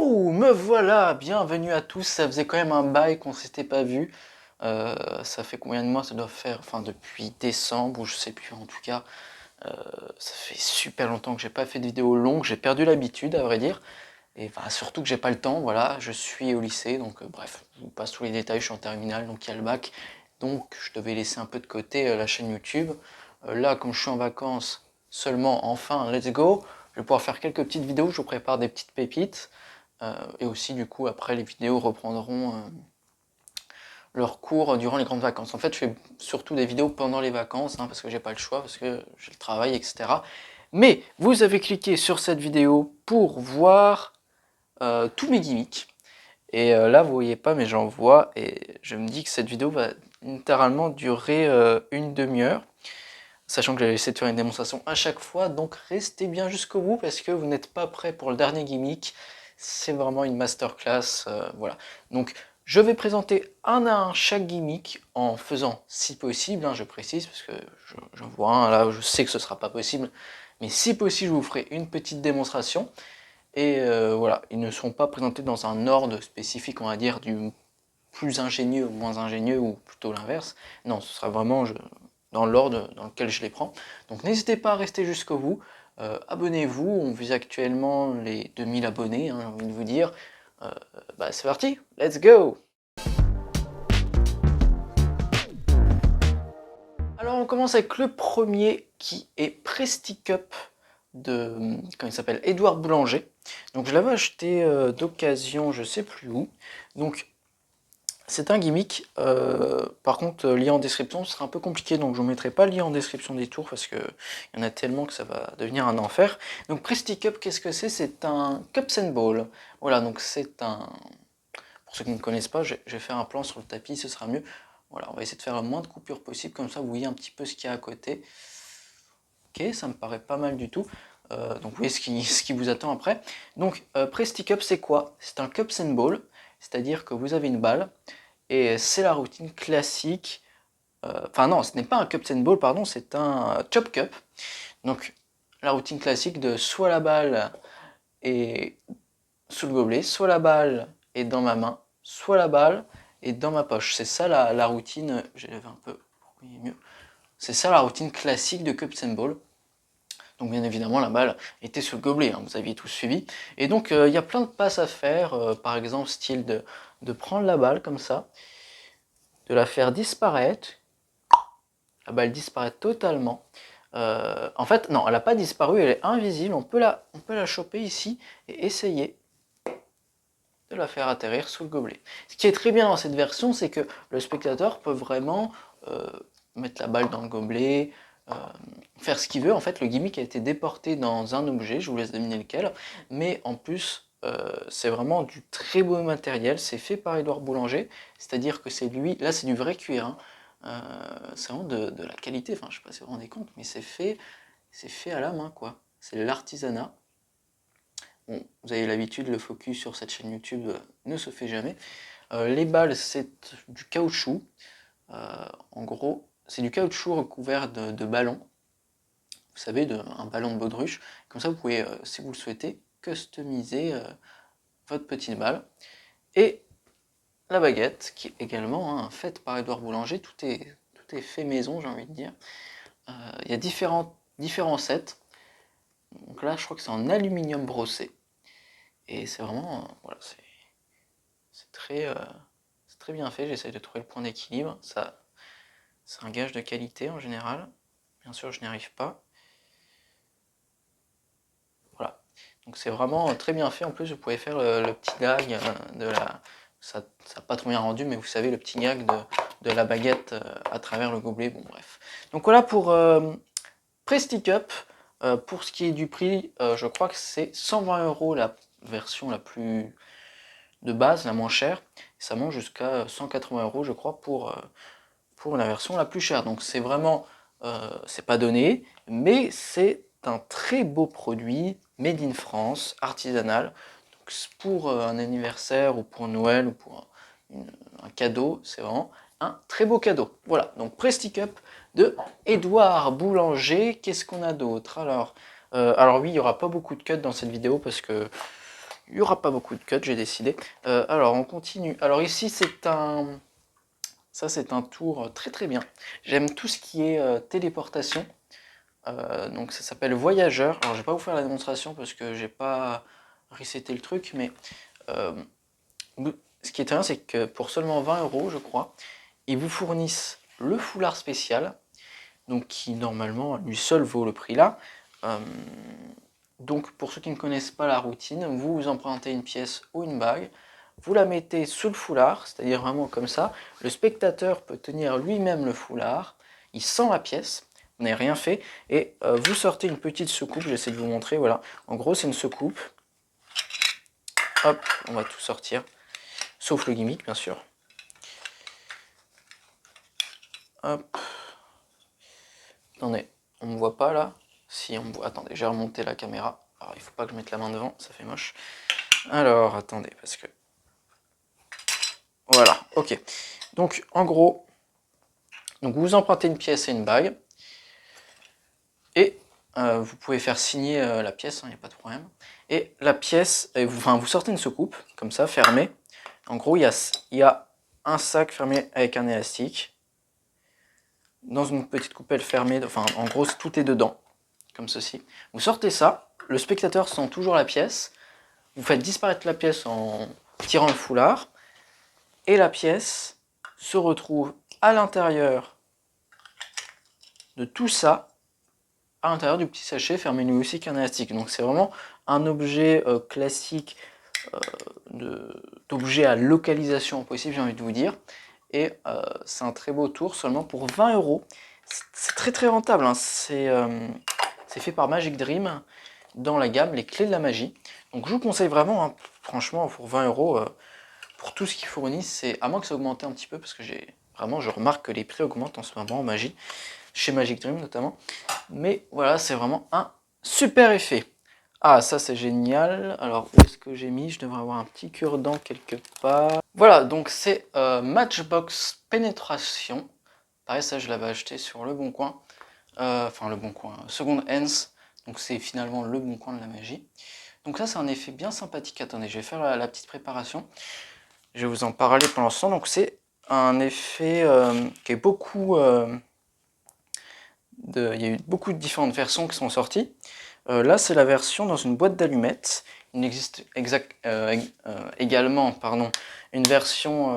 Oh, me voilà, bienvenue à tous, ça faisait quand même un bail qu'on s'était pas vu. Ça fait combien de mois? Ça doit faire, enfin depuis décembre, ou je sais plus en tout cas. Ça fait super longtemps que j'ai pas fait de vidéos longues, j'ai perdu l'habitude à vrai dire. Et enfin, surtout que j'ai pas le temps, voilà, je suis au lycée, donc bref, je vous passe tous les détails, je suis en terminale, donc il y a le bac. Donc je devais laisser un peu de côté la chaîne YouTube. Là, comme je suis en vacances seulement, enfin, let's go. Je vais pouvoir faire quelques petites vidéos, je vous prépare des petites pépites. Et aussi, du coup, après, les vidéos reprendront leur cours durant les grandes vacances. En fait, je fais surtout des vidéos pendant les vacances, parce que j'ai pas le choix, parce que j'ai le travail, etc. Mais vous avez cliqué sur cette vidéo pour voir tous mes gimmicks. Et là, vous voyez pas, mais j'en vois, et je me dis que cette vidéo va littéralement durer une demi-heure, sachant que j'ai essayé de faire une démonstration à chaque fois, donc restez bien jusqu'au bout, parce que vous n'êtes pas prêts pour le dernier gimmick, c'est vraiment une masterclass, voilà. Donc, je vais présenter un à un chaque gimmick, en faisant, si possible, je précise, parce que j'en vois un là où je sais que ce sera pas possible, mais si possible, je vous ferai une petite démonstration. Et voilà, ils ne sont pas présentés dans un ordre spécifique, on va dire, du plus ingénieux au moins ingénieux, ou plutôt l'inverse. Non, ce sera vraiment dans l'ordre dans lequel je les prends. Donc n'hésitez pas à rester jusqu'au bout. Abonnez-vous, on vise actuellement les 2000 abonnés, j'ai envie de vous dire. C'est parti, let's go! Alors on commence avec le premier qui est Presticup de, comment il s'appelle, Édouard Boulanger. Donc je l'avais acheté d'occasion, je sais plus où. Donc c'est un gimmick, par contre lien en description ce sera un peu compliqué, donc je ne mettrai pas le lien en description des tours parce qu'il y en a tellement que ça va devenir un enfer. Donc Presticup, qu'est-ce que c'est? C'est un Cups and Ball. Voilà, donc c'est un... Pour ceux qui ne connaissent pas, je vais faire un plan sur le tapis, ce sera mieux. Voilà, on va essayer de faire le moins de coupures possible, comme ça vous voyez un petit peu ce qu'il y a à côté. Ok, ça me paraît pas mal du tout. Donc vous voyez ce qui vous attend après. Donc Presticup, c'est quoi? C'est un Cups and Ball, c'est-à-dire que vous avez une balle, et c'est la routine classique. Enfin non, ce n'est pas un Cups and Ball, pardon, c'est un Chop Cup. Donc la routine classique de soit la balle est sous le gobelet, soit la balle est dans ma main, soit la balle est dans ma poche. C'est ça la routine, j'ai levé un peu pour que vous voyez mieux. C'est ça la routine classique de Cups and Ball. Donc bien évidemment la balle était sur le gobelet, vous aviez tous suivi. Et donc il y a plein de passes à faire, par exemple style de prendre la balle comme ça, de la faire disparaître, la balle disparaît totalement. En fait non, elle n'a pas disparu, elle est invisible, on peut la choper ici et essayer de la faire atterrir sous le gobelet. Ce qui est très bien dans cette version, c'est que le spectateur peut vraiment mettre la balle dans le gobelet, faire ce qu'il veut. En fait, le gimmick a été déporté dans un objet, je vous laisse deviner lequel, mais en plus, c'est vraiment du très beau matériel, c'est fait par Édouard Boulanger, c'est-à-dire que c'est lui, là c'est du vrai cuir, c'est vraiment de la qualité, enfin je sais pas si vous vous rendez compte, mais c'est fait à la main, quoi. C'est l'artisanat. Bon, vous avez l'habitude, le focus sur cette chaîne YouTube ne se fait jamais. Les balles, c'est du caoutchouc. En gros, c'est du caoutchouc recouvert de ballons. Vous savez, un ballon de baudruche. Comme ça, vous pouvez, si vous le souhaitez, customiser votre petite balle. Et la baguette, qui est également faite par Édouard Boulanger. Tout est fait maison, j'ai envie de dire. Il y a différents sets. Donc là, je crois que c'est en aluminium brossé. Et c'est vraiment, voilà, c'est très bien fait, j'essaye de trouver le point d'équilibre, ça c'est un gage de qualité en général, bien sûr je n'y arrive pas. Voilà, donc c'est vraiment très bien fait, en plus vous pouvez faire le petit gag de la... Ça n'a pas trop bien rendu, mais vous savez, le petit gag de la baguette à travers le gobelet, bon bref. Donc voilà pour Presticup. Pour ce qui est du prix, je crois que c'est 120 € la version la plus de base, la moins chère. Ça monte jusqu'à 180 € je crois pour la version la plus chère. Donc c'est vraiment, c'est pas donné, mais c'est un très beau produit, made in France, artisanal. Donc pour un anniversaire ou pour Noël ou pour un cadeau, c'est vraiment un très beau cadeau. Voilà, donc Presticup de Édouard Boulanger. Qu'est-ce qu'on a d'autre? Alors oui, il n'y aura pas beaucoup de cuts dans cette vidéo parce que il n'y aura pas beaucoup de cuts, j'ai décidé. Alors, on continue. Alors ici, ça, c'est un tour très très bien. J'aime tout ce qui est téléportation. Donc ça s'appelle Voyageur. Alors je vais pas vous faire la démonstration parce que j'ai pas reseté le truc, mais ce qui est bien, c'est que pour seulement 20 € je crois, ils vous fournissent le foulard spécial, donc qui normalement lui seul vaut le prix là. Donc pour ceux qui ne connaissent pas la routine, vous empruntez une pièce ou une bague, vous la mettez sous le foulard, c'est-à-dire vraiment comme ça. Le spectateur peut tenir lui-même le foulard, il sent la pièce, vous n'avez rien fait, et vous sortez une petite soucoupe, j'essaie de vous montrer, voilà. En gros c'est une soucoupe, hop, on va tout sortir, sauf le gimmick bien sûr. Hop, attendez, on me voit pas là? Si, on me voit, attendez, j'ai remonté la caméra, alors il faut pas que je mette la main devant, ça fait moche. Alors, attendez, parce que... Voilà, ok. Donc, en gros, donc vous empruntez une pièce et une bague, et vous pouvez faire signer la pièce, il n'y a pas de problème. Et la pièce, vous sortez une soucoupe, comme ça, fermée. En gros, il y a un sac fermé avec un élastique, dans une petite coupelle fermée, enfin, en gros, tout est dedans, comme ceci. Vous sortez ça, le spectateur sent toujours la pièce, vous faites disparaître la pièce en tirant le foulard, et la pièce se retrouve à l'intérieur de tout ça, à l'intérieur du petit sachet fermé lui aussi qu'un élastique. Donc c'est vraiment un objet classique d'objet à localisation possible, j'ai envie de vous dire. Et c'est un très beau tour seulement pour 20 €. C'est très très rentable, hein. C'est fait par Magic Dream dans la gamme Les Clés de la Magie. Donc je vous conseille vraiment, hein, franchement, pour 20 €, pour tout ce qu'ils fournissent, c'est à moins que ça augmente un petit peu, parce que je remarque que les prix augmentent en ce moment en magie, chez Magic Dream notamment. Mais voilà, c'est vraiment un super effet. Ah, ça c'est génial. Alors, où est-ce que j'ai mis? Je devrais avoir un petit cure-dent quelque part. Voilà, donc c'est Matchbox Pénétration. Pareil, ça je l'avais acheté sur Le Bon Coin. Enfin, Le Bon Coin, Second Hands. Donc c'est finalement Le Bon Coin de la magie. Donc ça c'est un effet bien sympathique. Attendez, je vais faire la petite préparation. Je vais vous en parler pour l'instant. Donc c'est un effet qui est beaucoup... il y a eu beaucoup de différentes versions qui sont sorties. Là, c'est la version dans une boîte d'allumettes. Il existe également une version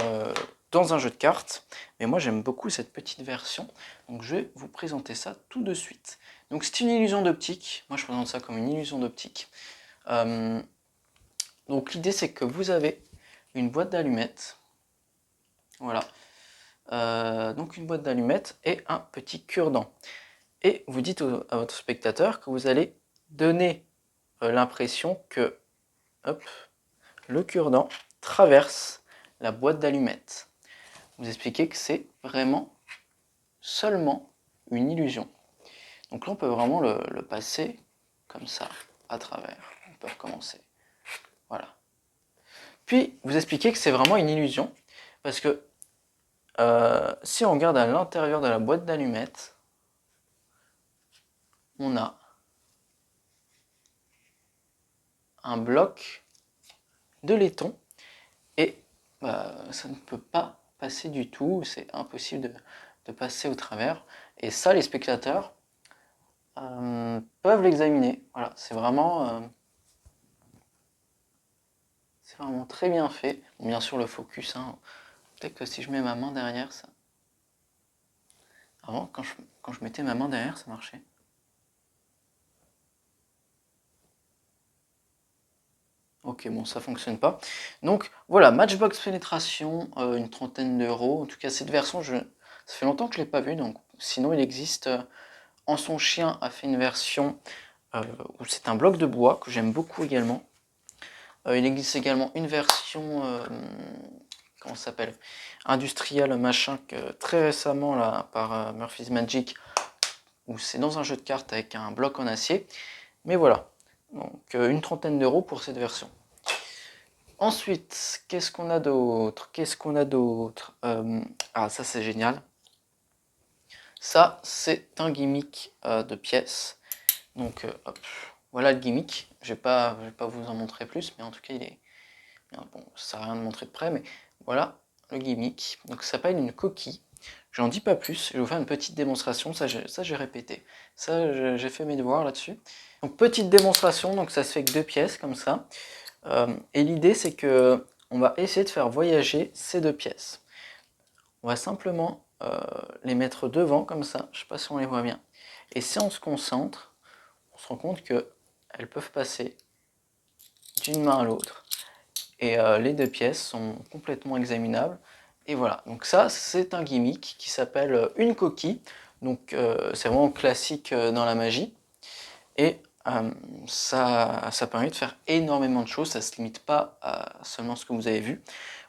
dans un jeu de cartes. Mais moi, j'aime beaucoup cette petite version. Donc, je vais vous présenter ça tout de suite. Donc, c'est une illusion d'optique. Moi, je présente ça comme une illusion d'optique. Donc, l'idée, c'est que vous avez une boîte d'allumettes. Voilà. Donc, une boîte d'allumettes et un petit cure-dent. Et vous dites à votre spectateur que vous allez donner l'impression que hop, le cure-dent traverse la boîte d'allumettes. Vous expliquez que c'est vraiment seulement une illusion. Donc là, on peut vraiment le passer comme ça, à travers. On peut recommencer. Voilà. Puis, vous expliquez que c'est vraiment une illusion, parce que si on regarde à l'intérieur de la boîte d'allumettes, on a un bloc de laiton, et ça ne peut pas passer du tout, c'est impossible de passer au travers. Et ça, les spectateurs peuvent l'examiner. Voilà, c'est vraiment très bien fait. Bon, bien sûr, le focus, hein. Peut-être que si je mets ma main derrière, ça... Avant, quand je mettais ma main derrière, ça marchait. Ok, bon, ça fonctionne pas. Donc voilà, Matchbox Pénétration, une trentaine d'euros. En tout cas, cette version, ça fait longtemps que je ne l'ai pas vue. Donc, sinon, il existe, En Son Chien a fait une version où c'est un bloc de bois que j'aime beaucoup également. Il existe également une version, comment ça s'appelle, industrielle machin, que très récemment là, par Murphy's Magic, où c'est dans un jeu de cartes avec un bloc en acier. Mais voilà, donc une trentaine d'euros pour cette version. Ensuite, qu'est-ce qu'on a d'autre? Ah, ça c'est génial. Ça, c'est un gimmick de pièces. Donc, hop, voilà le gimmick. je vais pas vous en montrer plus, mais en tout cas, il est... Bon, ça sert à rien de montrer de près, mais voilà le gimmick. Donc ça s'appelle une coquille. J'en dis pas plus, je vais vous faire une petite démonstration, ça j'ai répété. Ça, j'ai fait mes devoirs là-dessus. Donc petite démonstration, donc ça se fait que 2 pièces, comme ça. Et l'idée, c'est que on va essayer de faire voyager ces 2 pièces. On va simplement les mettre devant, comme ça, je sais pas si on les voit bien. Et si on se concentre, on se rend compte qu'elles peuvent passer d'une main à l'autre. Et les 2 pièces sont complètement examinables. Et voilà, donc ça c'est un gimmick qui s'appelle une coquille. Donc c'est vraiment classique dans la magie. Et ça permet de faire énormément de choses, ça ne se limite pas à seulement ce que vous avez vu.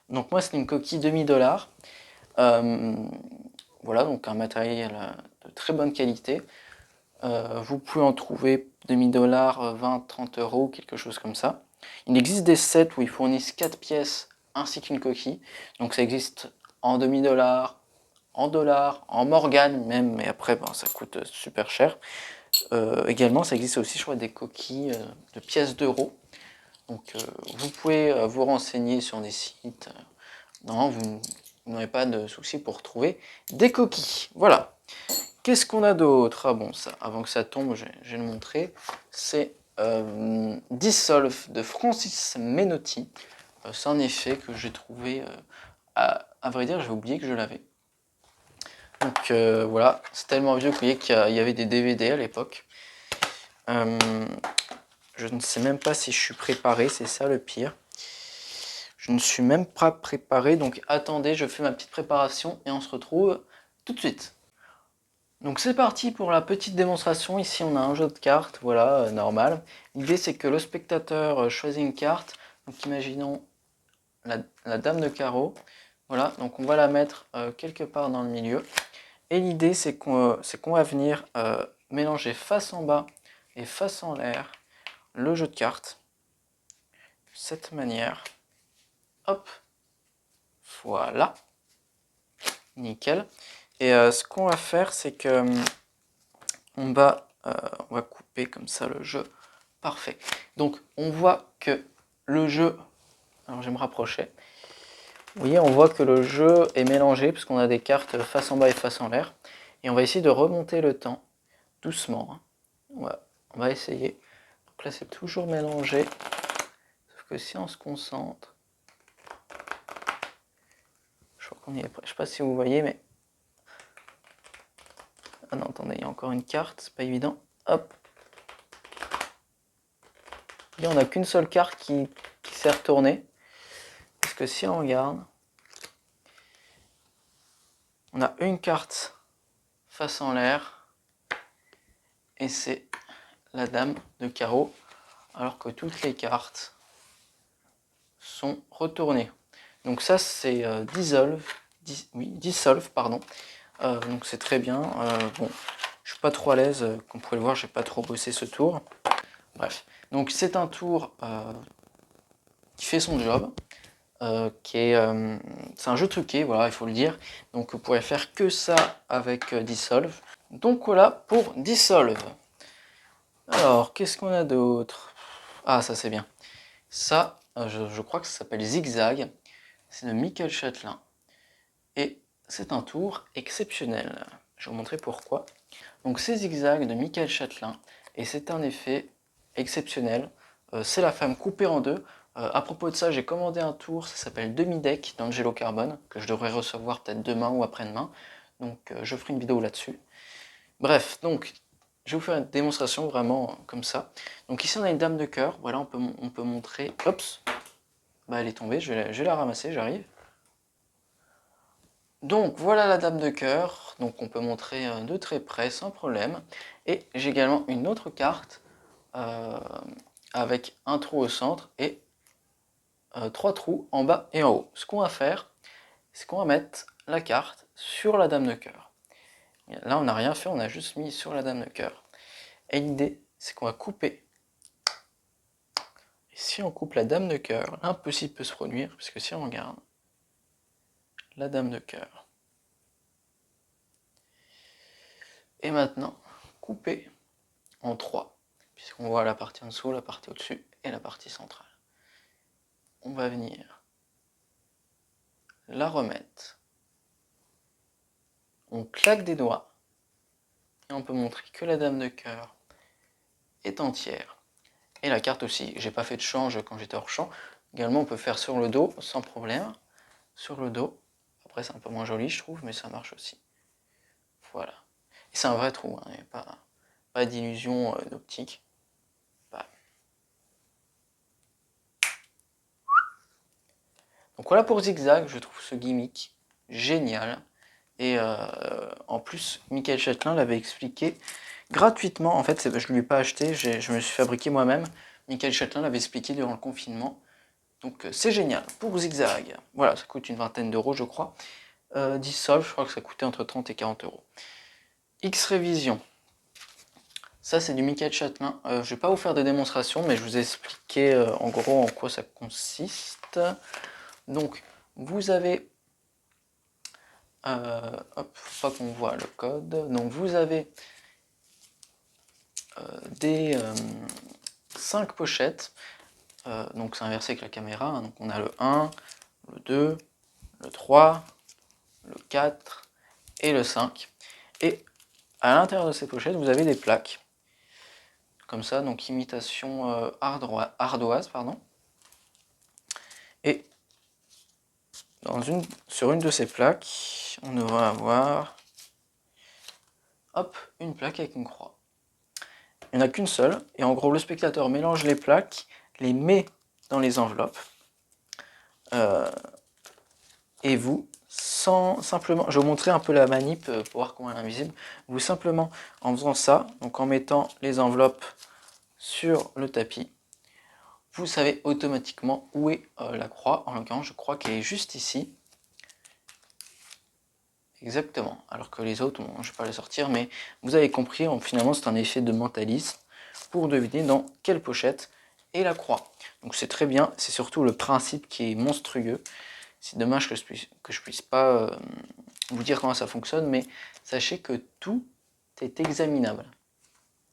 Donc moi c'est une coquille demi-dollar. Voilà, donc un matériel de très bonne qualité. Vous pouvez en trouver demi-dollar, 20-30 euros, quelque chose comme ça. Il existe des sets où ils fournissent 4 pièces ainsi qu'une coquille. Donc ça existe en demi-dollar, en dollars, en morgane même, mais après bon, ça coûte super cher. Également ça existe aussi je crois des coquilles de pièces d'euros. Donc vous pouvez vous renseigner sur des sites. Non, vous n'aurez pas de souci pour trouver des coquilles. Voilà. Qu'est-ce qu'on a d'autre? Ah bon, ça, avant que ça tombe, je vais le montrer. C'est Dissolve de Francis Menotti. C'est un effet que j'ai trouvé, à vrai dire, j'ai oublié que je l'avais. Donc voilà, c'est tellement vieux que vous voyez qu'il y avait des DVD à l'époque. Je ne sais même pas si je suis préparé, c'est ça le pire. Je ne suis même pas préparé, donc attendez, je fais ma petite préparation et on se retrouve tout de suite. Donc c'est parti pour la petite démonstration. Ici on a un jeu de cartes, voilà, normal. L'idée c'est que le spectateur choisit une carte. Donc imaginons la dame de carreau. Voilà, donc on va la mettre quelque part dans le milieu. Et l'idée c'est qu'on va venir mélanger face en bas et face en l'air le jeu de cartes. De cette manière. Hop, voilà. Nickel. Et ce qu'on va faire c'est que on va couper comme ça le jeu. Parfait. Donc on voit que le jeu, alors je vais me rapprocher, vous voyez on voit que le jeu est mélangé puisqu'on a des cartes face en bas et face en l'air. Et on va essayer de remonter le temps doucement. Hein. On va essayer. Donc là c'est toujours mélangé, sauf que si on se concentre, je crois qu'on y est prêt. Je sais pas si vous voyez mais... Ah non attendez, il y a encore une carte, c'est pas évident. Hop. Et on n'a qu'une seule carte qui s'est retournée. Parce que si on regarde, on a une carte face en l'air et c'est la dame de carreau, alors que toutes les cartes sont retournées. Donc ça c'est Dissolve, pardon. Donc c'est très bien. Bon, je suis pas trop à l'aise, comme vous pouvez le voir, j'ai pas trop bossé ce tour. Bref, donc c'est un tour qui fait son job. C'est un jeu truqué, voilà, il faut le dire. Donc vous pourrez faire que ça avec Dissolve. Donc voilà pour Dissolve. Alors, qu'est-ce qu'on a d'autre? Ah, ça c'est bien. Ça, je crois que ça s'appelle Zigzag. C'est de Michael Châtelain. Et c'est un tour exceptionnel. Je vais vous montrer pourquoi. Donc c'est Zigzag de Michael Châtelain. Et c'est un effet exceptionnel. C'est la femme coupée en deux. À propos de ça, j'ai commandé un tour, ça s'appelle Demi-Deck d'Angelo Carbone, que je devrais recevoir peut-être demain ou après-demain. Donc je ferai une vidéo là-dessus. Bref, donc je vais vous faire une démonstration vraiment comme ça. Donc ici on a une dame de cœur, voilà on peut montrer, Oups, bah elle est tombée, je vais la ramasser, j'arrive. Donc voilà la dame de cœur, donc on peut montrer de très près sans problème. Et j'ai également une autre carte avec un trou au centre et 3 trous en bas et en haut. Ce qu'on va faire, c'est qu'on va mettre la carte sur la dame de cœur. Là on n'a rien fait, on a juste mis sur la dame de cœur. Et l'idée, c'est qu'on va couper. Et si on coupe la dame de cœur, l'impossible peut se produire, puisque si on regarde la dame de cœur, et maintenant couper en 3, puisqu'on voit la partie en dessous, la partie au-dessus et la partie centrale. On va venir la remettre. On claque des doigts et on peut montrer que la dame de cœur est entière. Et la carte aussi, j'ai pas fait de change quand j'étais hors champ. Également on peut faire sur le dos sans problème. Sur le dos, après c'est un peu moins joli je trouve, mais ça marche aussi. Voilà. Et c'est un vrai trou, hein, il n'y a pas d'illusion d'optique. Bah. Donc voilà pour Zigzag, je trouve ce gimmick génial. Et en plus, Michael Châtelain l'avait expliqué gratuitement. En fait, je ne lui ai pas acheté, je me suis fabriqué moi-même. Michael Châtelain l'avait expliqué durant le confinement. Donc c'est génial. Pour Zigzag, voilà, ça coûte une vingtaine d'euros, je crois. 10 soldes, je crois que ça coûtait entre 30 et 40 euros. X-Révision. Ça, c'est du Michael Châtelain. Je ne vais pas vous faire des démonstrations, mais je vous ai expliqué en gros en quoi ça consiste. Donc, vous avez... hop, faut pas qu'on voit le code. Donc, vous avez des 5 pochettes. Donc, c'est inversé avec la caméra. Hein. Donc, on a le 1, le 2, le 3, le 4 et le 5. Et à l'intérieur de ces pochettes, vous avez des plaques. Comme ça, donc imitation ardoise, pardon. Et sur une de ces plaques, on devrait avoir hop, une plaque avec une croix. Il n'y en a qu'une seule, et en gros le spectateur mélange les plaques, les met dans les enveloppes, et vous, simplement, je vais vous montrer un peu la manip pour voir comment elle est invisible, vous simplement en faisant ça, donc en mettant les enveloppes sur le tapis, vous savez automatiquement où est la croix. En l'occurrence, je crois qu'elle est juste ici. Exactement, alors que les autres, bon, je ne vais pas les sortir, mais vous avez compris, finalement c'est un effet de mentalisme pour deviner dans quelle pochette est la croix. Donc c'est très bien, c'est surtout le principe qui est monstrueux. C'est dommage que je puisse pas vous dire comment ça fonctionne, mais sachez que tout est examinable.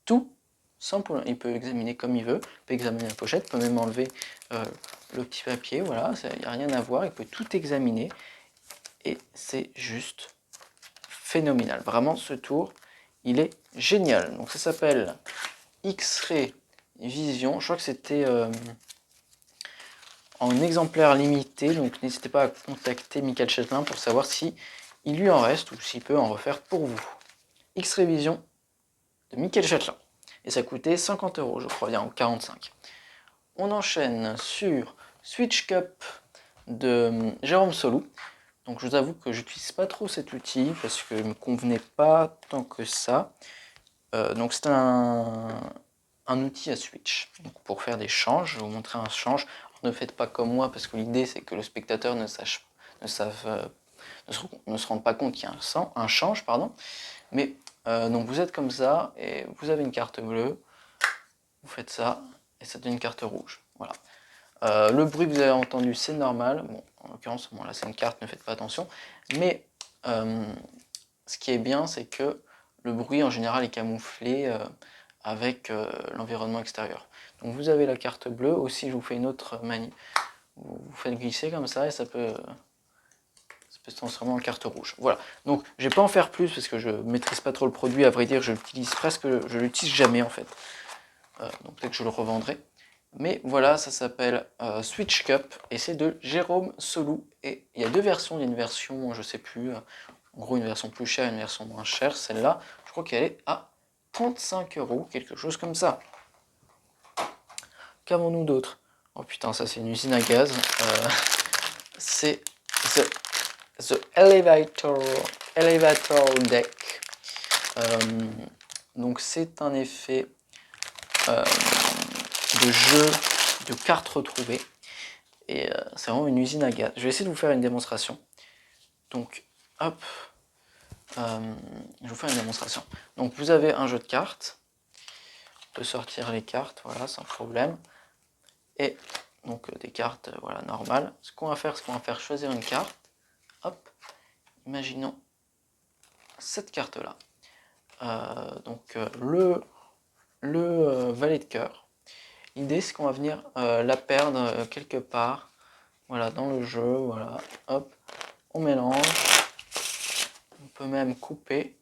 Tout, sans problème. Il peut examiner comme il veut, il peut examiner la pochette, il peut même enlever le petit papier, voilà, il n'y a rien à voir, il peut tout examiner, et c'est juste phénoménal. Vraiment, ce tour, il est génial. Donc ça s'appelle X-Ray Vision. Je crois que c'était en exemplaire limité. Donc n'hésitez pas à contacter Michael Châtelain pour savoir si il lui en reste ou s'il peut en refaire pour vous. X-Ray Vision de Michael Châtelain. Et ça coûtait 50 euros, je crois bien, ou 45. On enchaîne sur Switch Cup de Jérôme Solou. Donc je vous avoue que j'utilise pas trop cet outil parce qu'il ne me convenait pas tant que ça. Donc c'est un outil à switch. Donc pour faire des changes, je vais vous montrer un change. Alors, ne faites pas comme moi parce que l'idée c'est que le spectateur ne se rende pas compte qu'il y a un change. Pardon. Mais donc vous êtes comme ça et vous avez une carte bleue, vous faites ça et ça donne une carte rouge. Voilà. Le bruit que vous avez entendu, c'est normal. Bon, en l'occurrence, bon, là c'est une carte, ne faites pas attention. Mais ce qui est bien, c'est que le bruit en général est camouflé avec l'environnement extérieur. Donc vous avez la carte bleue. Aussi, je vous fais une autre manip. Vous faites glisser comme ça et ça peut se transformer en carte rouge. Voilà. Donc je vais pas en faire plus parce que je maîtrise pas trop le produit. À vrai dire, je l'utilise jamais en fait. Donc peut-être que je le revendrai. Mais voilà, ça s'appelle Switch Cup et c'est de Jérôme Solou. Et il y a deux versions. Il y a une version, je sais plus, en gros une version plus chère et une version moins chère. Celle-là, je crois qu'elle est à 35 euros, quelque chose comme ça. Qu'avons-nous d'autre? Oh putain, ça c'est une usine à gaz. C'est The Elevator Deck. Donc c'est un effet de jeu de cartes retrouvées. Et c'est vraiment une usine à gaz. Je vais essayer de vous faire une démonstration. Donc, hop. Je vais vous faire une démonstration. Donc, vous avez un jeu de cartes. On peut sortir les cartes, voilà, sans problème. Et donc, des cartes, voilà, normales. Ce qu'on va faire, c'est qu'on va faire choisir une carte. Hop. Imaginons cette carte-là. Donc, le le valet de cœur. L'idée c'est qu'on va venir la perdre quelque part, voilà, dans le jeu, voilà, hop, on mélange, on peut même couper,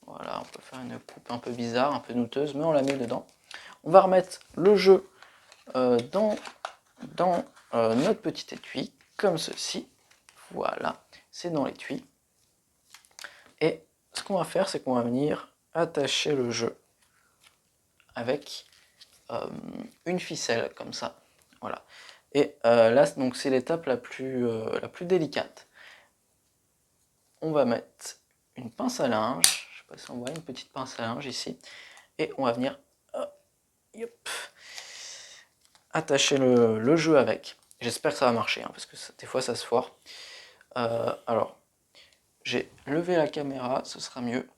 voilà, on peut faire une coupe un peu bizarre, un peu douteuse, mais on la met dedans. On va remettre le jeu dans notre petit étui, comme ceci, voilà, c'est dans l'étui. Et ce qu'on va faire, c'est qu'on va venir attacher le jeu avec une ficelle, comme ça, voilà. Et là, donc c'est l'étape la plus délicate. On va mettre une pince à linge, je sais pas si on voit une petite pince à linge ici, et on va venir attacher le jeu avec. J'espère que ça va marcher, hein, parce que des fois ça se foire. Alors, j'ai levé la caméra, ce sera mieux.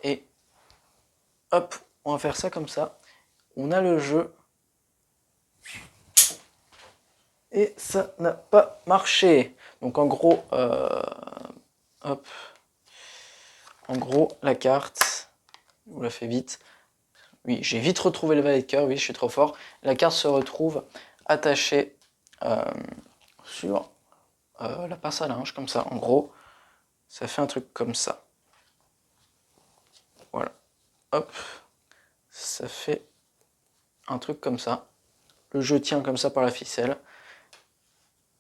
Et hop, on va faire ça comme ça. On a le jeu. Et ça n'a pas marché. Donc en gros, hop, en gros la carte, on la fait vite. Oui, j'ai vite retrouvé le valet de cœur, oui, je suis trop fort. La carte se retrouve attachée sur la pince à linge, comme ça. En gros, ça fait un truc comme ça. Voilà, hop, ça fait un truc comme ça. Le jeu tient comme ça par la ficelle.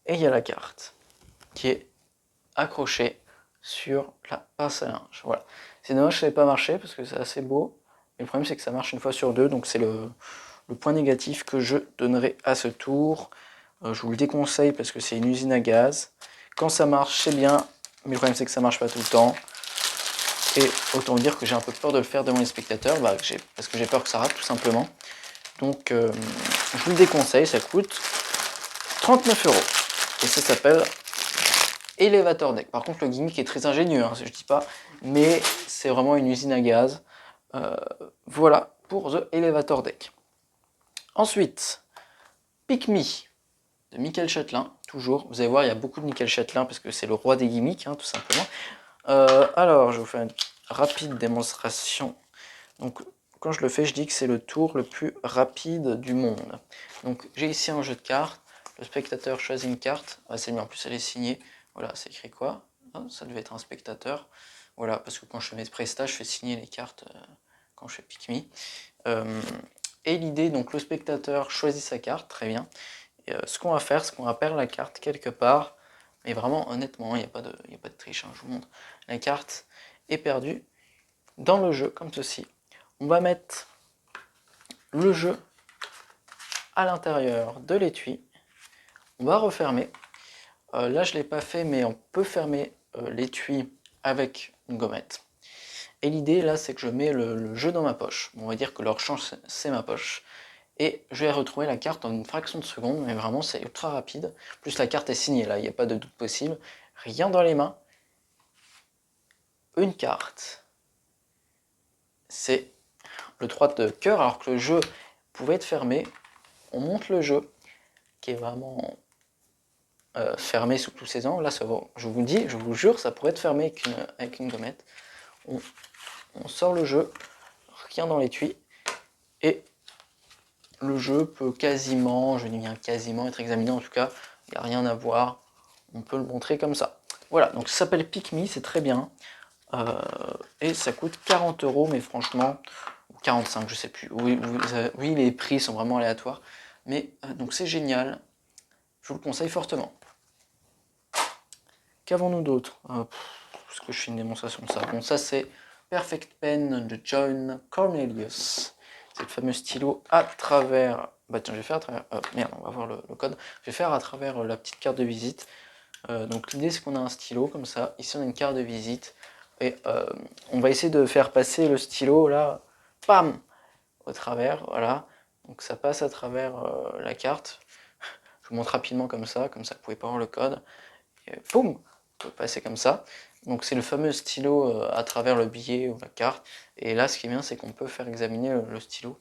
Et il y a la carte qui est accrochée sur la pince à linge. Voilà. C'est dommage que ça n'ait pas marché parce que c'est assez beau. Mais le problème c'est que ça marche une fois sur deux, donc c'est le point négatif que je donnerai à ce tour. Je vous le déconseille parce que c'est une usine à gaz. Quand ça marche, c'est bien, mais le problème c'est que ça marche pas tout le temps. Et autant dire que j'ai un peu peur de le faire devant les spectateurs, parce que j'ai peur que ça rate tout simplement. Donc je vous le déconseille, ça coûte 39 €. Et ça s'appelle Elevator Deck. Par contre, le gimmick est très ingénieux, hein, je dis pas, mais c'est vraiment une usine à gaz. Voilà pour The Elevator Deck. Ensuite, Pick Me de Michael Chatelain, toujours. Vous allez voir, il y a beaucoup de Michael Chatelain parce que c'est le roi des gimmicks, hein, tout simplement. Alors, je vais vous faire une rapide démonstration. Donc, quand je le fais, je dis que c'est le tour le plus rapide du monde. Donc, j'ai ici un jeu de cartes. Le spectateur choisit une carte. Ah, c'est mieux, en plus, elle est signée. Voilà, c'est écrit quoi? Ah, ça devait être un spectateur. Voilà, parce que quand je fais mes prestats, je fais signer les cartes quand je fais Pick Me. Et l'idée, donc le spectateur choisit sa carte, très bien. Et, ce qu'on va faire, c'est qu'on va perdre la carte quelque part. Mais vraiment, honnêtement, il n'y a pas de triche, hein, je vous montre. La carte est perdue dans le jeu, comme ceci. On va mettre le jeu à l'intérieur de l'étui. On va refermer. Là, je ne l'ai pas fait, mais on peut fermer l'étui avec une gommette. Et l'idée, là, c'est que je mets le jeu dans ma poche. On va dire que leur champ, c'est ma poche. Et je vais retrouver la carte en une fraction de seconde, mais vraiment, c'est ultra rapide. Plus la carte est signée, là, il n'y a pas de doute possible. Rien dans les mains. Une carte. C'est le 3 de cœur, alors que le jeu pouvait être fermé. On monte le jeu, qui est vraiment fermé sous tous ses angles. Là, ça va, je vous dis, je vous jure, ça pourrait être fermé avec une gommette. On sort le jeu, rien dans l'étui, et le jeu peut quasiment, je dis bien quasiment, être examiné. En tout cas, il n'y a rien à voir. On peut le montrer comme ça. Voilà, donc ça s'appelle Pick Me, c'est très bien. Et ça coûte 40 €, mais franchement, 45, je sais plus. Oui, les prix sont vraiment aléatoires. Mais donc c'est génial. Je vous le conseille fortement. Qu'avons-nous d'autre? Parce que je fais une démonstration de ça. Bon, ça c'est Perfect Pen de John Cornelius. C'est le fameux stylo à travers... Bah tiens, je vais faire à travers... merde, on va voir le code. Je vais faire à travers la petite carte de visite. Donc l'idée c'est qu'on a un stylo comme ça. Ici on a une carte de visite. Et on va essayer de faire passer le stylo là, pam, au travers, voilà. Donc ça passe à travers la carte. Je vous montre rapidement comme ça vous pouvez pas voir le code. Et boum, on peut passer comme ça. Donc c'est le fameux stylo à travers le billet ou la carte. Et là ce qui est bien c'est qu'on peut faire examiner le stylo.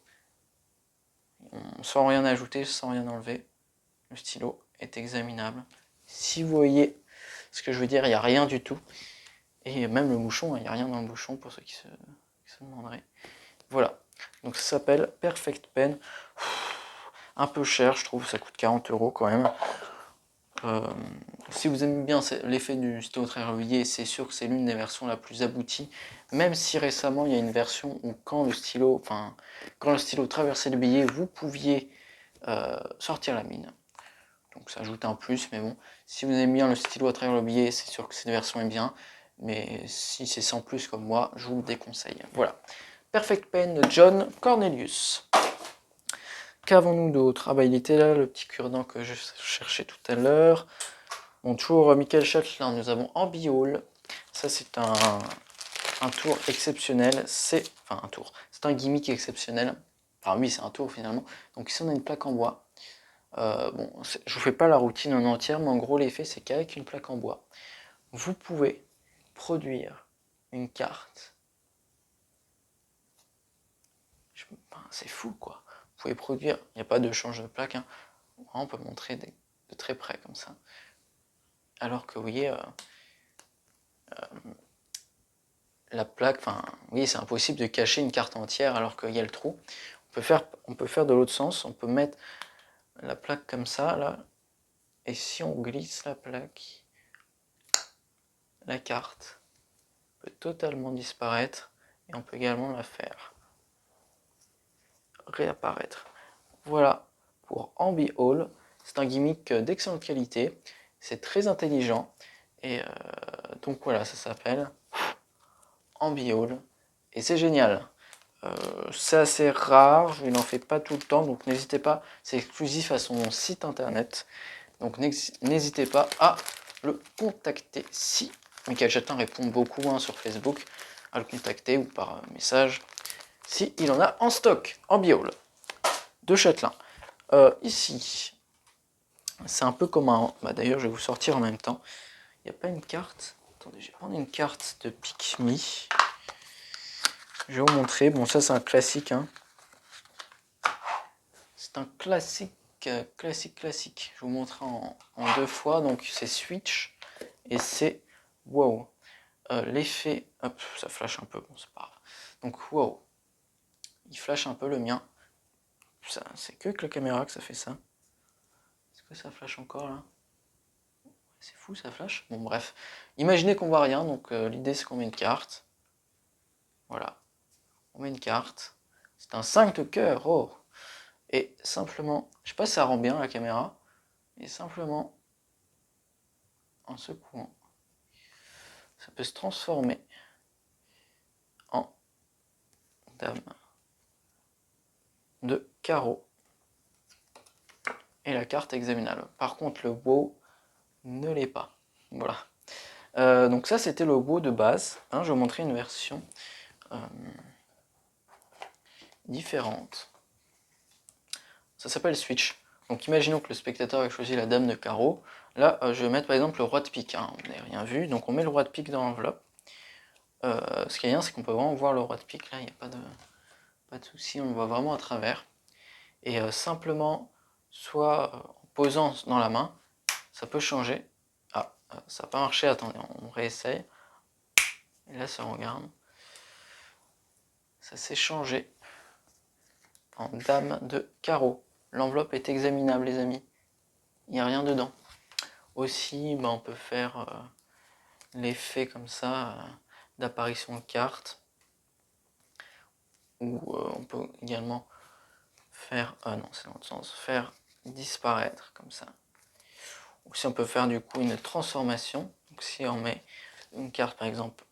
Sans rien ajouter, sans rien enlever. Le stylo est examinable. Si vous voyez ce que je veux dire, il n'y a rien du tout. Et même le bouchon, il n'y a rien dans le bouchon pour ceux qui se demanderaient. Voilà. Donc ça s'appelle Perfect Pen. Un peu cher, je trouve, ça coûte 40 € quand même. Si vous aimez bien l'effet du stylo très régulier, c'est sûr que c'est l'une des versions la plus aboutie. Même si récemment il y a une version où quand le stylo traversait le billet, vous pouviez sortir la mine. Donc ça ajoute un plus, mais bon, si vous aimez bien le stylo à travers le billet, c'est sûr que cette version est bien. Mais si c'est sans plus comme moi, je vous le déconseille. Voilà. Perfect Pen de John Cornelius. Qu'avons-nous d'autre? Ah bah il était là, le petit cure-dent que je cherchais tout à l'heure. Bon, toujours Michael Chatelain, nous avons Ambi-All. Ça c'est un tour exceptionnel. C'est un gimmick exceptionnel. Enfin oui, c'est un tour finalement. Donc ici on a une plaque en bois. Bon, je vous fais pas la routine en entière, mais en gros l'effet c'est qu'avec une plaque en bois, vous pouvez produire une carte. C'est fou quoi. Vous pouvez produire, il n'y a pas de change de plaque, hein. On peut montrer de très près comme ça. Alors que vous voyez, la plaque, oui, c'est impossible de cacher une carte entière alors qu'il y a le trou. On peut faire de l'autre sens, on peut mettre la plaque comme ça, là, et si on glisse la plaque, la carte peut totalement disparaître, et on peut également la faire réapparaître. Voilà pour Ambi-All. C'est un gimmick d'excellente qualité, c'est très intelligent, et donc voilà, ça s'appelle Ambi-All, et c'est génial. C'est assez rare, je n'en fais pas tout le temps, donc n'hésitez pas, c'est exclusif à son site internet, donc n'hésitez pas à le contacter. Si Michael Chatelain répond beaucoup sur Facebook, à le contacter ou par message, si il en a en stock, Ambi-All de Chatelain. Ici, c'est un peu comme un... d'ailleurs, je vais vous sortir en même temps. Il n'y a pas une carte. Attendez, je vais prendre une carte de Pikmi. Je vais vous montrer. Bon, ça, c'est un classique. Hein. C'est un classique, classique. Je vais vous montrer en deux fois. Donc, c'est Switch et c'est wow. L'effet... Hop, ça flash un peu. Bon, c'est pas grave. Donc, wow. Il flash un peu le mien. C'est que avec la caméra que ça fait ça. Est-ce que ça flash encore là? C'est fou, ça flash. Bon, bref. Imaginez qu'on voit rien, donc l'idée c'est qu'on met une carte. Voilà. On met une carte. C'est un 5 de cœur, oh! Et simplement, je sais pas si ça rend bien la caméra, et simplement, en secouant, ça peut se transformer en dame de carreau. Et la carte est examinable. Par contre, le wow ne l'est pas. Voilà. Donc ça, c'était le wow de base. Hein, je vais vous montrer une version différente. Ça s'appelle Switch. Donc imaginons que le spectateur ait choisi la dame de carreau. Là, je vais mettre par exemple le roi de pique. Hein. On n'a rien vu, donc on met le roi de pique dans l'enveloppe. Ce qui est bien, c'est qu'on peut vraiment voir le roi de pique. Là, il n'y a pas de souci, on le voit vraiment à travers. Et simplement, soit en posant dans la main, ça peut changer. Ah, ça n'a pas marché, attendez, on réessaye. Et là, ça regarde. Ça s'est changé en dame de carreau. L'enveloppe est examinable, les amis. Il n'y a rien dedans. Aussi, on peut faire l'effet comme ça d'apparition de carte. Ou on peut également faire, non c'est dans l'autre sens, faire disparaître comme ça. Ou si on peut faire du coup une transformation. Donc si on met une carte par exemple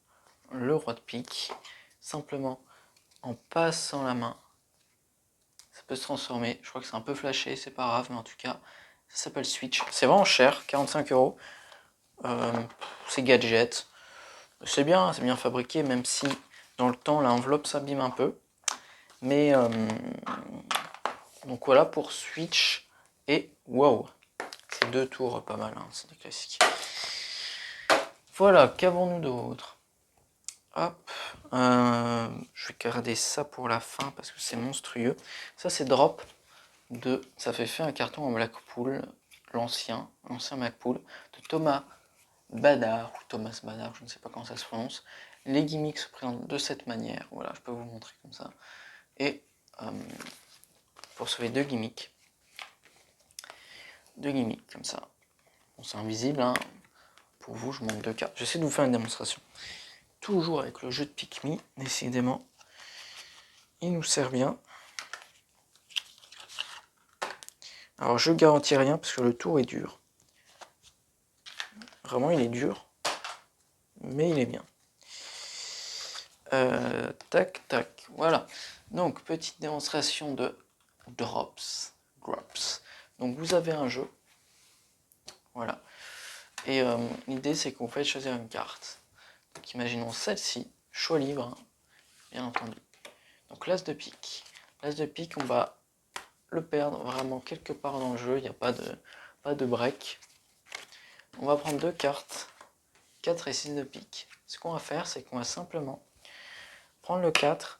le roi de pique, simplement en passant la main, ça peut se transformer. Je crois que c'est un peu flashé, c'est pas grave, mais en tout cas, ça s'appelle Switch. C'est vraiment cher, 45 €. C'est gadget. C'est bien fabriqué, même si dans le temps l'enveloppe s'abîme un peu. Mais donc voilà pour Switch et wow, c'est deux tours pas mal, hein, c'est des classiques. Voilà, qu'avons-nous d'autre? Hop, je vais garder ça pour la fin parce que c'est monstrueux. Ça c'est Drop ça fait un carton en Blackpool, l'ancien Blackpool de Thomas Badard, ou Thomas Badard, je ne sais pas comment ça se prononce. Les gimmicks se présentent de cette manière, voilà, je peux vous montrer comme ça. Et pour sauver 2 gimmicks. 2 gimmicks comme ça. Bon, c'est invisible, hein. Pour vous, je manque 2 cartes. J'essaie de vous faire une démonstration. Toujours avec le jeu de Pikmin, décidément. Il nous sert bien. Alors je garantis rien parce que le tour est dur. Vraiment il est dur. Mais il est bien. Tac, tac. Voilà. Donc petite démonstration de drops. Donc vous avez un jeu. Voilà. Et l'idée c'est qu'on fait choisir une carte. Donc imaginons celle-ci. Choix libre, hein, bien entendu. Donc l'as de pique. L'as de pique, on va le perdre vraiment quelque part dans le jeu. Il n'y a pas de break. On va prendre 2 cartes. 4 et 6 de pique. Ce qu'on va faire, c'est qu'on va simplement prendre le 4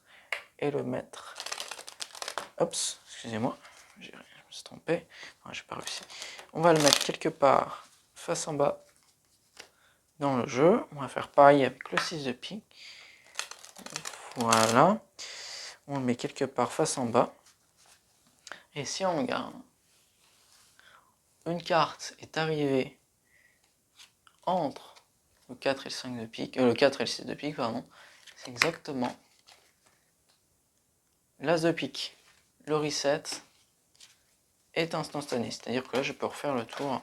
et le mettre. Oups, excusez-moi, je me suis trompé. Enfin, j'ai pas réussi. On va le mettre quelque part face en bas dans le jeu. On va faire pareil avec le 6 de pique. Voilà. On le met quelque part face en bas. Et si on regarde, une carte est arrivée entre le 4 et le 5 de pique, le 4 et le 6 de pique, pardon. C'est exactement l'as de pique. Le reset est instantané, c'est-à-dire que là je peux refaire le tour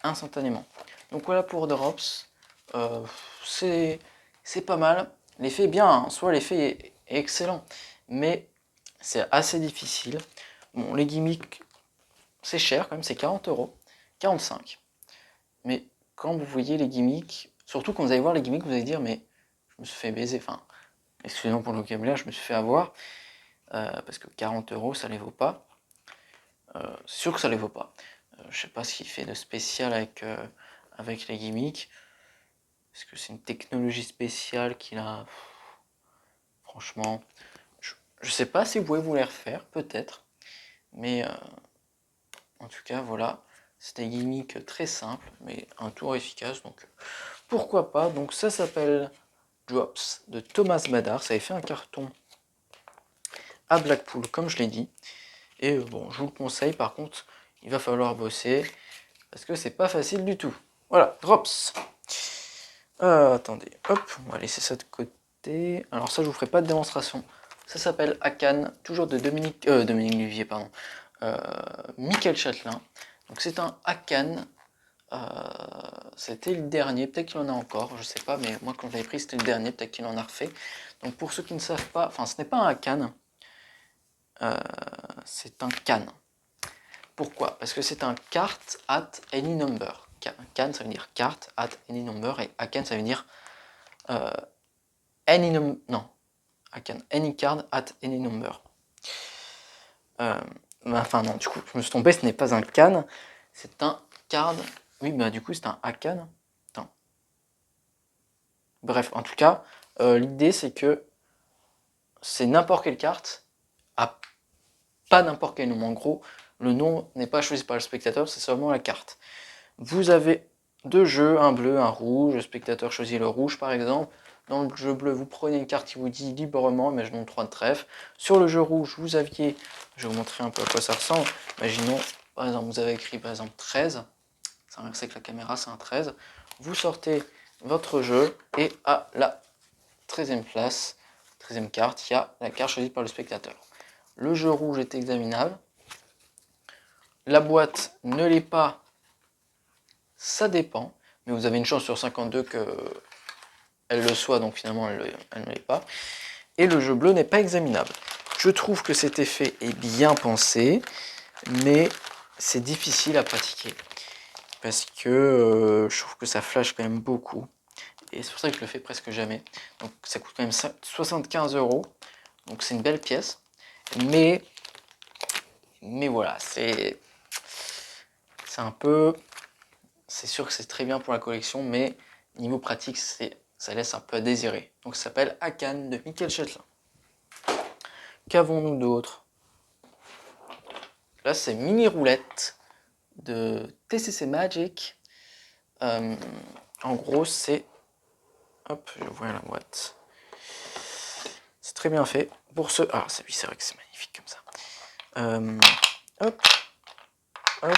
instantanément. Donc voilà pour Drops, c'est pas mal, l'effet est bien, hein. Soit l'effet est excellent, mais c'est assez difficile. Bon, les gimmicks, c'est cher quand même, c'est 40 €, 45. Mais quand vous voyez les gimmicks, surtout quand vous allez voir les gimmicks, vous allez dire mais je me suis fait baiser, enfin, excusez-moi pour le vocabulaire, je me suis fait avoir, parce que 40 € ça les vaut pas. C'est sûr que ça les vaut pas. Je sais pas ce qu'il fait de spécial avec les gimmicks. Est-ce que c'est une technologie spéciale qu'il a? Franchement, je sais pas si vous pouvez vous les refaire, peut-être. Mais en tout cas, voilà. C'est des gimmicks très simples, mais un tour efficace. Donc pourquoi pas. Donc ça s'appelle Drops de Thomas Badar. Ça avait fait un carton à Blackpool, comme je l'ai dit. Et bon, je vous le conseille. Par contre, il va falloir bosser parce que c'est pas facile du tout. Voilà, Drops. Attendez, hop, on va laisser ça de côté. Alors ça, je vous ferai pas de démonstration. Ça s'appelle Akan, toujours de Dominique Luvier, pardon. Michael Châtelain. Donc c'est un Akan. C'était le dernier, peut-être qu'il en a encore, je sais pas, mais moi quand je l'avais pris c'était le dernier, peut-être qu'il en a refait. Donc pour ceux qui ne savent pas, enfin ce n'est pas un Akan, c'est un can. Pourquoi? Parce que c'est un cart at any number. Can ça veut dire cart at any number et Akan ça veut dire any number. Non, Akan, any card at any number. Enfin non, du coup, je me suis trompé, ce n'est pas un can, c'est un card. Oui, bah du coup c'est un Akan. Attends. Bref, en tout cas, l'idée c'est que c'est n'importe quelle carte à pas n'importe quel nombre. En gros, le nom n'est pas choisi par le spectateur, c'est seulement la carte. Vous avez 2 jeux, un bleu, un rouge, le spectateur choisit le rouge par exemple. Dans le jeu bleu, vous prenez une carte qui vous dit librement, imaginons 3 de trèfle. Sur le jeu rouge, vous aviez, je vais vous montrer un peu à quoi ça ressemble. Imaginons, par exemple, vous avez écrit par exemple 13. C'est inversé avec la caméra, c'est un 13. Vous sortez votre jeu et à la 13e place, 13e carte, il y a la carte choisie par le spectateur. Le jeu rouge est examinable. La boîte ne l'est pas, ça dépend, mais vous avez une chance sur 52 qu'elle le soit, donc finalement elle ne l'est pas. Et le jeu bleu n'est pas examinable. Je trouve que cet effet est bien pensé, mais c'est difficile à pratiquer. Parce que je trouve que ça flash quand même beaucoup. Et c'est pour ça que je le fais presque jamais. Donc ça coûte quand même 75 €. Donc c'est une belle pièce. Mais voilà, c'est un peu... C'est sûr que c'est très bien pour la collection, mais niveau pratique, ça laisse un peu à désirer. Donc ça s'appelle Akan de Michael Châtelain. Qu'avons-nous d'autre? Là, c'est Mini Roulette de TCC Magic. En gros, c'est... Hop, je vois la boîte. C'est très bien fait. pour ce... Ah, oui, c'est vrai que c'est magnifique comme ça. Hop, hop.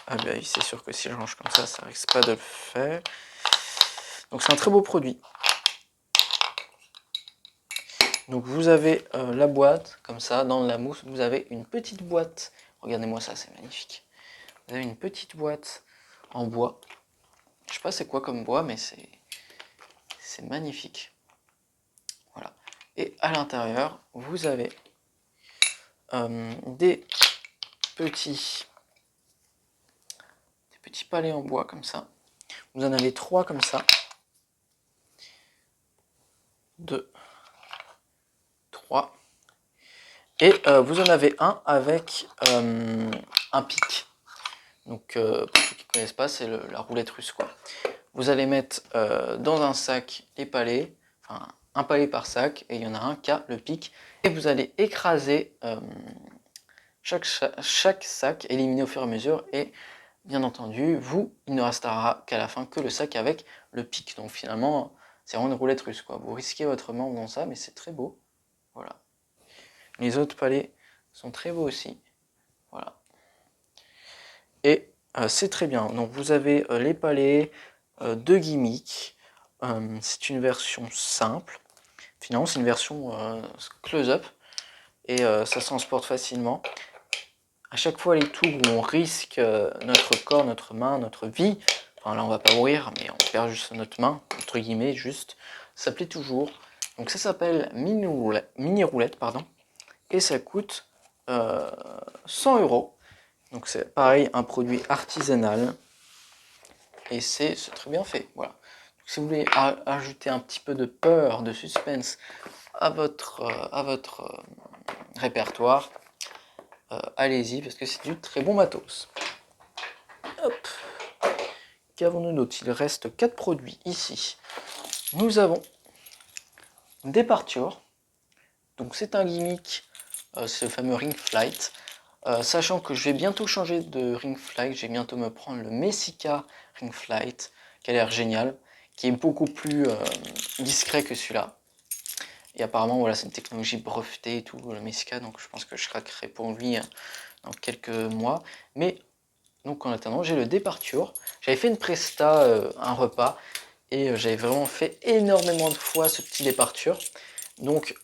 Ah bah oui, c'est sûr que si je range comme ça risque pas de le faire. Donc c'est un très beau produit. Donc vous avez la boîte, comme ça, dans la mousse, vous avez une petite boîte. Regardez-moi ça, c'est magnifique. Vous avez une petite boîte en bois. Je sais pas c'est quoi comme bois, mais c'est magnifique. Voilà. Et à l'intérieur, vous avez des petits palets en bois comme ça. Vous en avez 3 comme ça. 2, 3. Et vous en avez un avec un pic. Donc pour ceux qui ne connaissent pas, c'est la roulette russe quoi. Vous allez mettre dans un sac les palets, enfin un palet par sac, et il y en a un qui a le pic. Et vous allez écraser chaque sac, éliminer au fur et à mesure, et bien entendu, il ne restera qu'à la fin que le sac avec le pic. Donc finalement, c'est vraiment une roulette russe quoi. Vous risquez votre main dans ça, mais c'est très beau. Voilà. Les autres palets sont très beaux aussi. Voilà. Et c'est très bien. Donc vous avez les palets de gimmicks. C'est une version simple. Finalement, c'est une version close-up. Et ça se transporte facilement. À chaque fois, les tours où on risque notre corps, notre main, notre vie, enfin là on va pas mourir, mais on perd juste notre main, entre guillemets, juste, ça plaît toujours. Donc ça s'appelle mini roulette, pardon, et ça coûte 100 €. Donc c'est pareil, un produit artisanal, et c'est très bien fait, voilà. Donc, si vous voulez ajouter un petit peu de peur, de suspense à votre répertoire, allez-y, parce que c'est du très bon matos. Hop. Qu'avons-nous d'autre? Il reste 4 produits ici. Nous avons Departure. Donc c'est un gimmick, c'est le fameux Ring Flight. Sachant que je vais bientôt changer de Ring Flight, je vais bientôt me prendre le Messica Ring Flight, qui a l'air génial, qui est beaucoup plus discret que celui-là. Et apparemment, voilà, c'est une technologie brevetée et tout, le Messica, donc je pense que je craquerai pour lui dans quelques mois. Mais donc en attendant, j'ai le Departure. J'avais fait une presta, un repas, et j'avais vraiment fait énormément de fois ce petit Departure. Donc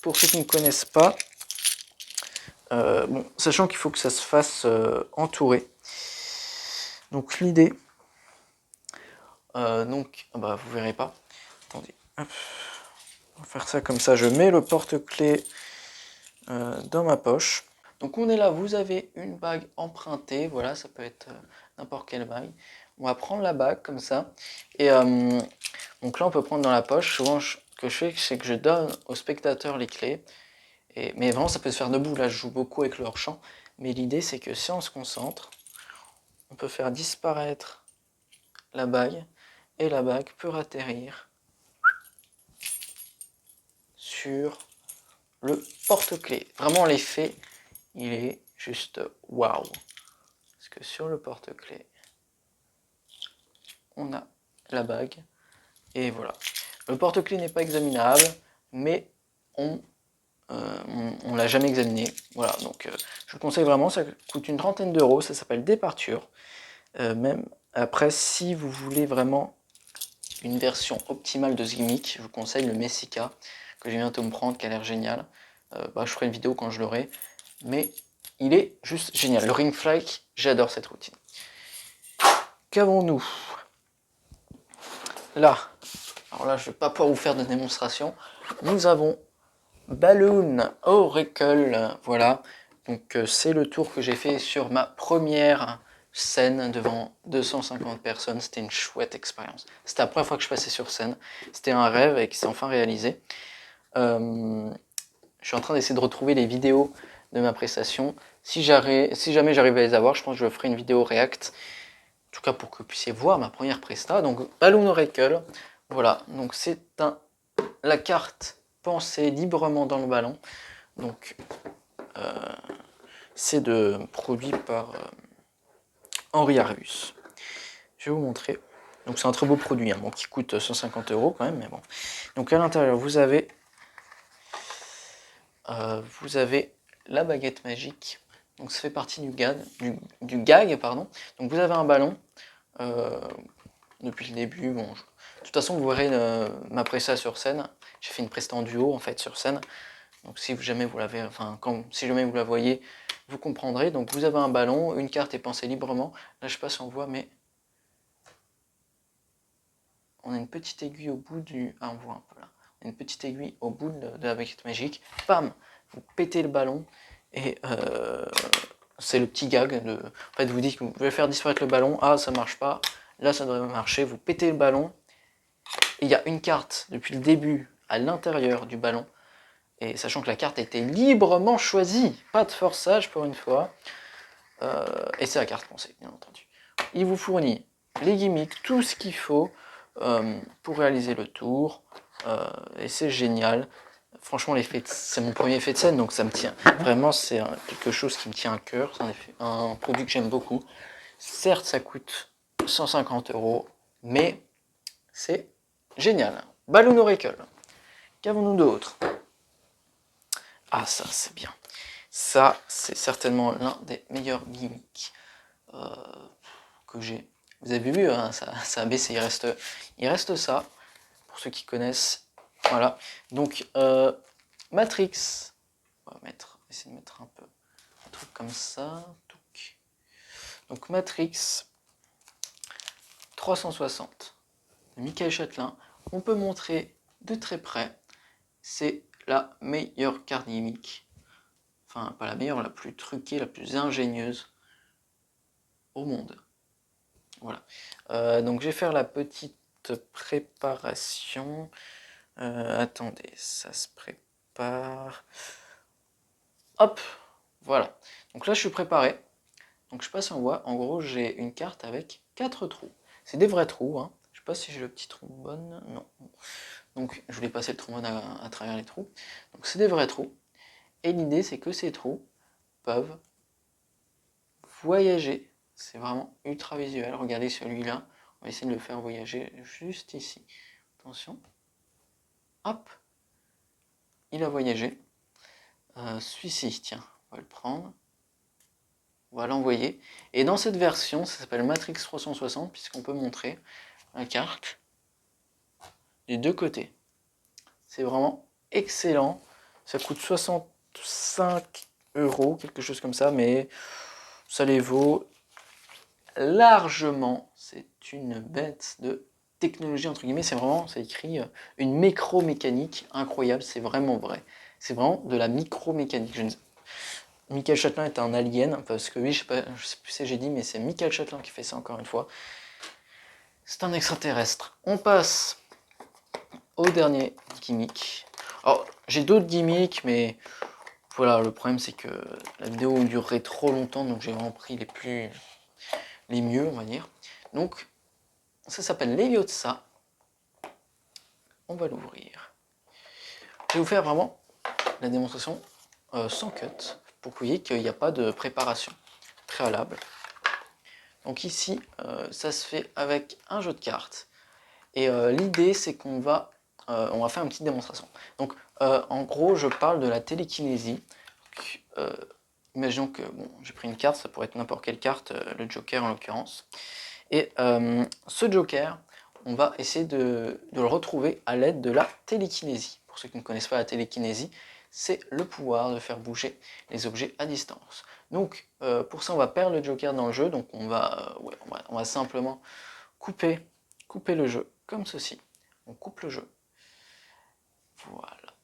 pour ceux qui ne connaissent pas, bon, sachant qu'il faut que ça se fasse entourer. Donc l'idée, bah, vous verrez pas. Attendez, hop. On va faire ça comme ça. Je mets le porte-clés dans ma poche. Donc on est là, vous avez une bague empruntée, voilà, ça peut être n'importe quelle bague. On va prendre la bague comme ça, et donc là on peut prendre dans la poche. Souvent ce que je fais, c'est que je donne aux spectateurs les clés, mais vraiment ça peut se faire debout, là je joue beaucoup avec le hors-champ, mais l'idée c'est que si on se concentre, on peut faire disparaître la bague, et la bague peut atterrir sur le porte-clés. Vraiment l'effet, il est juste waouh. Parce que sur le porte-clés, on a la bague, et voilà. Le porte-clés n'est pas examinable, mais on l'a jamais examiné. Voilà, donc je vous conseille vraiment, ça coûte une trentaine d'euros, ça s'appelle Departure. Même après, si vous voulez vraiment une version optimale de ce gimmick, je vous conseille le Messica, que je viens bientôt me prendre, qui a l'air génial. Bah, je ferai une vidéo quand je l'aurai, mais il est juste génial. Le Ring Flight, j'adore cette routine. Qu'avons-nous là? Alors là, je ne vais pas pouvoir vous faire de démonstration. Nous avons Balloon Oracle, voilà. Donc c'est le tour que j'ai fait sur ma première scène devant 250 personnes. C'était une chouette expérience. C'était la première fois que je passais sur scène. C'était un rêve et qui s'est enfin réalisé. Je suis en train d'essayer de retrouver les vidéos de ma prestation. Si jamais j'arrive à les avoir, je pense que je ferai une vidéo react. En tout cas pour que vous puissiez voir ma première presta. Donc Balloon Oracle, voilà. Donc c'est la carte pensée librement dans le ballon. Donc c'est produit par Henri Arvus. Je vais vous montrer. Donc c'est un très beau produit, hein, bon, qui coûte 150 € quand même, mais bon. Donc à l'intérieur, vous avez vous avez la baguette magique. Donc ça fait partie du gag, pardon. Donc vous avez un ballon. Depuis le début, bon, de toute façon vous verrez ma presta sur scène. J'ai fait une presta en duo en fait sur scène. Donc si jamais vous l'avez, si jamais vous la voyez, vous comprendrez. Donc vous avez un ballon, une carte est pensée librement. Là je sais pas si on voit, mais on a une petite aiguille au bout du... Ah, on voit un peu là. On a une petite aiguille au bout de la baguette magique. Bam, vous pétez le ballon et c'est le petit gag de... En fait, vous dites que vous pouvez faire disparaître le ballon. Ah, ça marche pas. Là, ça devrait marcher. Vous pétez le ballon. Et il y a une carte depuis le début à l'intérieur du ballon. Et sachant que la carte a été librement choisie. Pas de forçage pour une fois. Et c'est la carte pensée, bien entendu. Il vous fournit les gimmicks, tout ce qu'il faut pour réaliser le tour. Et c'est génial. Franchement, c'est mon premier effet de scène, donc ça me tient. Vraiment, c'est quelque chose qui me tient à cœur. C'est un produit que j'aime beaucoup. Certes, ça coûte 150 €, mais c'est génial. Balloon Oracle. Qu'avons-nous d'autre? Ah, ça, c'est bien. Ça, c'est certainement l'un des meilleurs gimmicks que j'ai. Vous avez vu, hein, ça a baissé. Il reste ça, pour ceux qui connaissent. Voilà. Donc, Matrix. On va essayer de mettre un peu un truc comme ça. Donc, Matrix 360 de Michael Chatelain. On peut montrer de très près. C'est la meilleure carte gimmick. Enfin, pas la meilleure, la plus truquée, la plus ingénieuse au monde. Voilà. Donc, je vais faire la petite préparation. Attendez, ça se prépare. Hop, voilà. Donc là, je suis préparé. Donc, je sais pas si on voit. En gros, j'ai une carte avec 4 trous. C'est des vrais trous. Hein. Je sais pas si j'ai le petit trombone. Non. Donc, je voulais passer le trombone à travers les trous. Donc, c'est des vrais trous. Et l'idée, c'est que ces trous peuvent voyager. C'est vraiment ultra visuel. Regardez celui-là. On va essayer de le faire voyager juste ici. Attention. Hop. Il a voyagé. Celui-ci, tiens, on va le prendre. On va l'envoyer. Et dans cette version, ça s'appelle Matrix 360, puisqu'on peut montrer la carte des deux côtés. C'est vraiment excellent. Ça coûte 65 €, quelque chose comme ça, mais ça les vaut largement. C'est une bête de technologie, entre guillemets. C'est vraiment, c'est écrit une micro-mécanique incroyable. C'est vraiment vrai. C'est vraiment de la micro-mécanique. Michael Chatelain est un alien, parce que oui, je sais plus si j'ai dit, mais c'est Michael Chatelain qui fait ça encore une fois. C'est un extraterrestre. On passe au dernier gimmick. Alors, j'ai d'autres gimmicks, mais voilà, le problème c'est que la vidéo durerait trop longtemps, donc j'ai vraiment pris les mieux, on va dire. Donc, ça s'appelle Leviosa. On va l'ouvrir. Je vais vous faire vraiment la démonstration sans cut, pour que vous voyez qu'il n'y a pas de préparation préalable. Donc ici, ça se fait avec un jeu de cartes. Et l'idée, c'est qu'on va, on va faire une petite démonstration. Donc, en gros, je parle de la télékinésie. Imaginons que, bon, j'ai pris une carte, ça pourrait être n'importe quelle carte, le Joker en l'occurrence. Et ce Joker, on va essayer de le retrouver à l'aide de la télékinésie. Pour ceux qui ne connaissent pas la télékinésie, c'est le pouvoir de faire bouger les objets à distance. Donc pour ça, on va perdre le Joker dans le jeu, donc on va simplement couper le jeu, comme ceci. On coupe le jeu. Voilà.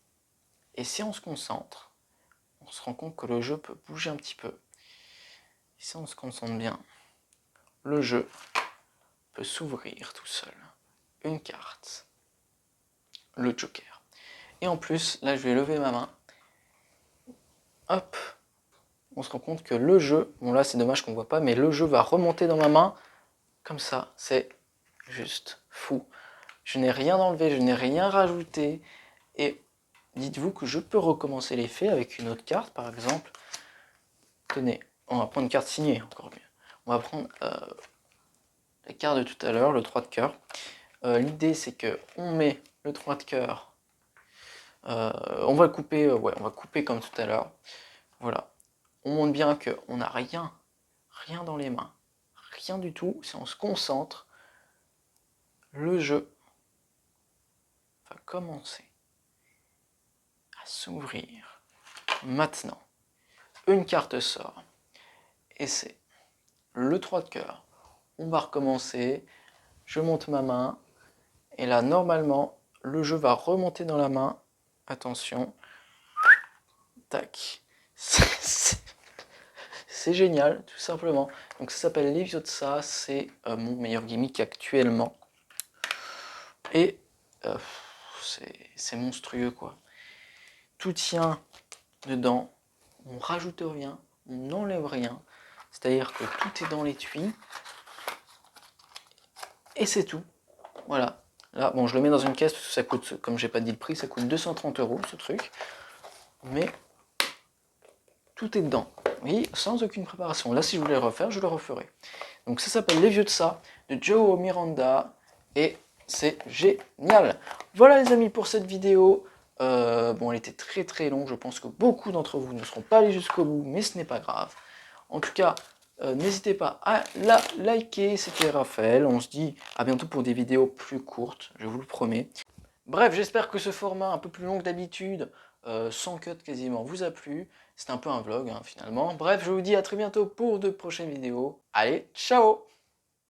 Et si on se concentre, on se rend compte que le jeu peut bouger un petit peu. Et si on se concentre bien, le jeu peut s'ouvrir tout seul. Une carte, le Joker. Et en plus, là je vais lever ma main. Hop, on se rend compte que le jeu, bon là c'est dommage qu'on ne voit pas, mais le jeu va remonter dans ma main, comme ça, c'est juste fou. Je n'ai rien enlevé, je n'ai rien rajouté, et dites-vous que je peux recommencer l'effet avec une autre carte, par exemple. Tenez, on va prendre une carte signée, encore mieux. On va prendre la carte de tout à l'heure, le 3 de cœur. L'idée c'est que on met le 3 de cœur On va le couper, ouais, on va couper comme tout à l'heure. Voilà. On montre bien qu'on n'a rien dans les mains. Rien du tout. Si on se concentre, le jeu va commencer à s'ouvrir. Maintenant, une carte sort. Et c'est le 3 de cœur. On va recommencer. Je monte ma main. Et là, normalement, le jeu va remonter dans la main. Attention. Tac. C'est génial, tout simplement. Donc ça s'appelle Leviosa, c'est mon meilleur gimmick actuellement. Et c'est monstrueux, quoi. Tout tient dedans, on rajoute rien, on n'enlève rien. C'est-à-dire que tout est dans l'étui. Et c'est tout. Voilà. Là, bon, je le mets dans une caisse parce que ça coûte, comme j'ai pas dit le prix, ça coûte 230 € ce truc. Mais tout est dedans. Oui, sans aucune préparation. Là, si je voulais le refaire, je le referai. Donc ça s'appelle Leviosa de Joe Miranda et c'est génial. Voilà les amis pour cette vidéo. Bon, elle était très longue. Je pense que beaucoup d'entre vous ne seront pas allés jusqu'au bout, mais ce n'est pas grave. En tout cas, n'hésitez pas à la liker. C'était Raphaël. On se dit à bientôt pour des vidéos plus courtes, je vous le promets. Bref, j'espère que ce format un peu plus long que d'habitude, sans cut quasiment, vous a plu. C'est un peu un vlog hein, finalement. Bref, je vous dis à très bientôt pour de prochaines vidéos. Allez, ciao!